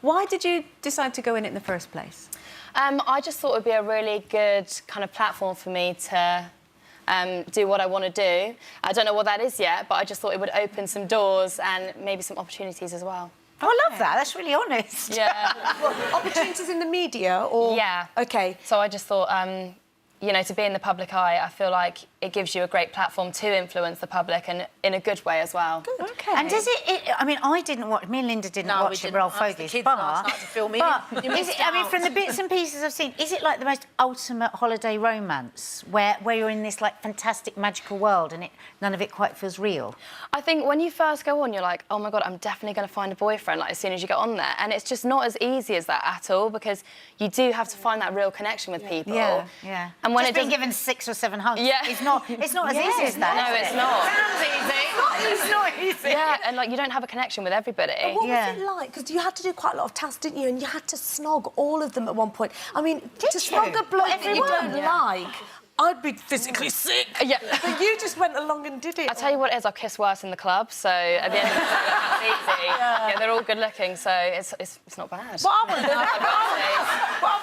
Why did you decide to go in it in the first place? I just thought it would be a really good kind of platform for me to do what I want to do. I don't know what that is yet, but I just thought it would open some doors and maybe some opportunities as well. Oh, I love that. That's really honest. Yeah. Well, opportunities in the media or... Yeah. OK. So I just thought, you know, to be in the public eye, I feel like it gives you a great platform to influence the public and in a good way as well. Good. OK. And does it... I mean, I didn't watch... Me and Linda didn't watch it, Roll Fogies, I mean, from the bits and pieces I've seen, is it like the most ultimate holiday romance where you're in this, like, fantastic, magical world and none of it quite feels real? I think when you first go on, you're like, oh, my God, I'm definitely going to find a boyfriend, like, as soon as you get on there. And it's just not as easy as that at all because you do have to find that real connection with people. Yeah, yeah. And when just being given 6 or 7 hugs, it's not as easy as that. No, it's not. Sounds easy. It's not easy. Yeah, and, like, you don't have a connection with everybody. But what was it like? Because you had to do quite a lot of tasks, didn't you? And you had to snog all of them at one point. I mean, to snog a bloke that you don't like... I'd be physically sick. Yeah. But you just went along and did it. I'll tell you what it is, I've kissed worse in the club, so at the end of the day, that's easy. Yeah, they're all good looking, so it's not bad. What I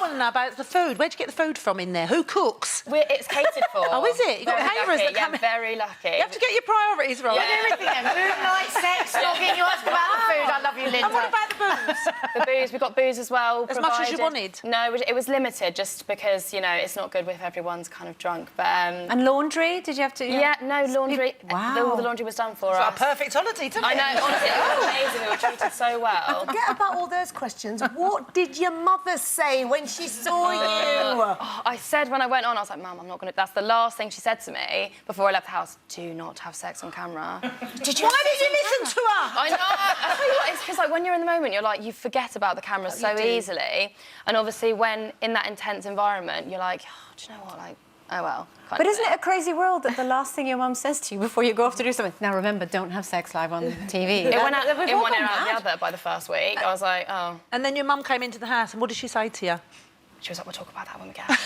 want to know about is the food. Where'd you get the food from in there? Who cooks? It's catered for. Oh, is it? You've got caterers that come in. Very lucky. You have to get your priorities right. Yeah. Everything, moonlight, sex, snogging, you ask about the food. I love you, Linda. And what about the booze? The booze, we've got booze as well. As much as you wanted? No, it was limited just because, you know, it's not good if everyone's kind of drunk, but... And laundry? Did you have to... Yeah, no, laundry. Wow. All the laundry was done for It's us. like a perfect holiday, didn't it? I know, honestly, it was amazing. We were treated so well. Forget about all those questions. What did your mother say when she saw you? I said when I went on, I was like, Mum, I'm not going to... That's the last thing she said to me before I left the house. Do not have sex on camera. Why did you listen to her? I know. I tell you what, it's because, like, when you're in the moment, you're like, you forget about the camera so easily. And obviously, when in that intense environment, you're like, oh, do you know what, like... Oh, well. But isn't it a crazy world that the last thing your mum says to you before you go off to do something? Now, remember, don't have sex live on TV. It went out in one ear out the other by the first week. I was like, oh. And then your mum came into the house, and what did she say to you? She was like, we'll talk about that when we get home.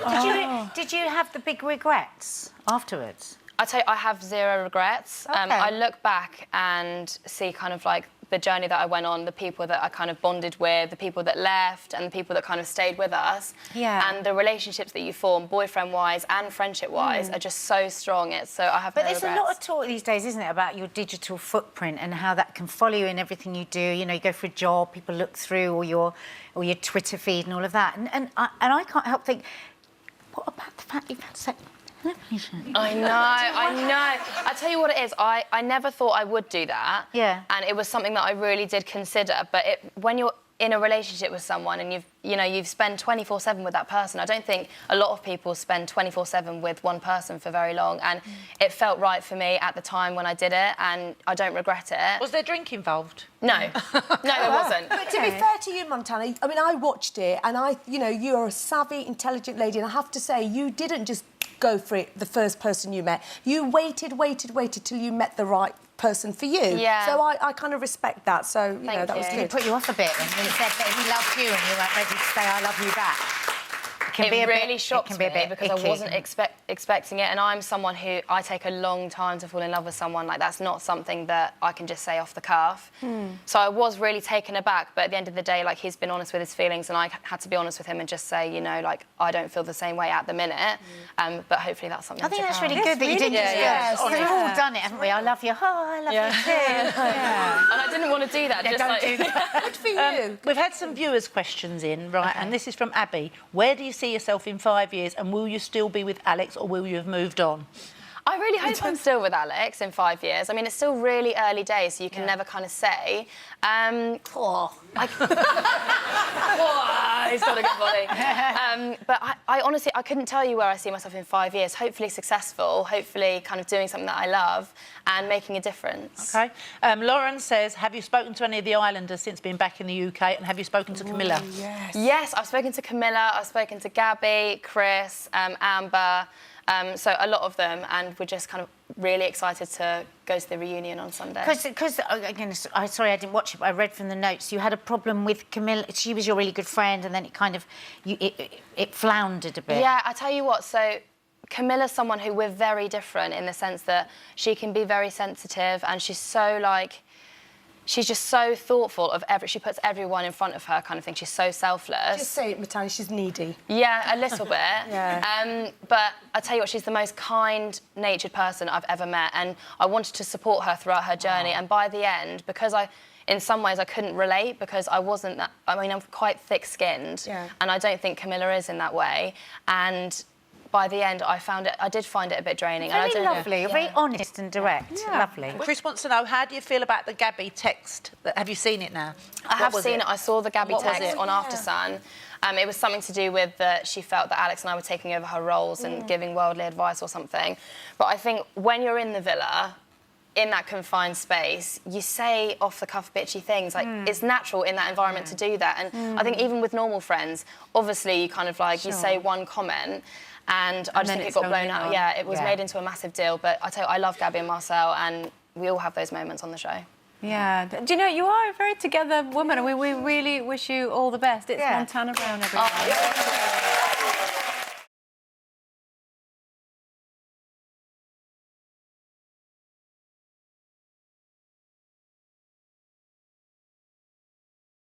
I was like... Did you have the big regrets afterwards? I tell you, I have zero regrets. Okay. I look back and see kind of like the journey that I went on, the people that I kind of bonded with, the people that left and the people that kind of stayed with us. Yeah. And the relationships that you form, boyfriend-wise and friendship-wise, are just so strong. So I have no regrets. But there's a lot of talk these days, isn't it, about your digital footprint and how that can follow you in everything you do. You know, you go for a job, people look through all your Twitter feed and all of that. And I can't help think, what about the fact you've had sex? I know. I tell you what it is, I never thought I would do that. Yeah. And it was something that I really did consider. But when you're in a relationship with someone and you've spent 24/7 with that person, I don't think a lot of people spend 24/7 with one person for very long. And it felt right for me at the time when I did it, and I don't regret it. Was there drink involved? No. No, there wasn't. But to be fair to you, Montana, I mean, I watched it and you're a savvy, intelligent lady, and I have to say, you didn't just go for it, the first person you met. You waited till you met the right person for you. Yeah. So I kind of respect that. So, you know, that was Did good. it put you off a bit when he said that he loved you and you weren't ready to say I love you back? It really shocked me because I wasn't expecting it, and I'm someone who I take a long time to fall in love with someone. Like, that's not something that I can just say off the cuff. So I was really taken aback, but at the end of the day, like, he's been honest with his feelings, and I had to be honest with him and just say, you know, like, I don't feel the same way at the minute, but hopefully that's something I think to that's come. really good that you didn't Yes. Because we've all done it, haven't we? I love you. Oh, I love you too. Yeah. And I didn't want to do that. Just don't like... do that. Good for you. We've had some viewers' questions in, right, and this is from Abby. Where do you see yourself in 5 years, and will you still be with Alex, or will you have moved on? I really hope I'm still with Alex in 5 years. I mean, it's still really early days, so you can never kind of say. He's got a good body. But I honestly, I couldn't tell you where I see myself in 5 years. Hopefully successful, hopefully kind of doing something that I love and making a difference. OK. Lauren says, have you spoken to any of the islanders since being back in the UK, and have you spoken to Camilla? Yes. Yes, I've spoken to Camilla, I've spoken to Gabby, Chris, Amber, so a lot of them, and we're just kind of really excited to go to the reunion on Sunday. Because again, sorry I didn't watch it, but I read from the notes you had a problem with Camilla. She was your really good friend, and then it kind of it floundered a bit. Yeah, I tell you what. So Camilla's someone who we're very different in the sense that she can be very sensitive, and she's so like she's just so thoughtful of she puts everyone in front of her kind of thing. She's so selfless. Just say it, Matani, she's needy. Yeah, a little bit. Yeah. But I tell you what, she's the most kind-natured person I've ever met, and I wanted to support her throughout her journey. And by the end, because in some ways I couldn't relate because I wasn't that... I mean, I'm quite thick-skinned, and I don't think Camilla is in that way. And by the end, I did find it a bit draining. Very and I lovely, very honest and direct. Lovely. Chris wants to know, how do you feel about the Gabby text? Have you seen it now? I have seen it. I saw the Gabby text on After Sun. It was something to do with that she felt that Alex and I were taking over her roles and giving worldly advice or something. But I think when you're in the villa, in that confined space, you say off-the-cuff bitchy things. Like, it's natural in that environment to do that. And I think even with normal friends, obviously you kind of like, you say one comment, and I just think it got blown out. Yeah, it was made into a massive deal. But I tell you, I love Gabby and Marcel, and we all have those moments on the show. Yeah. Do you know, you are a very together woman, and we really wish you all the best. It's Montana Brown, everyone.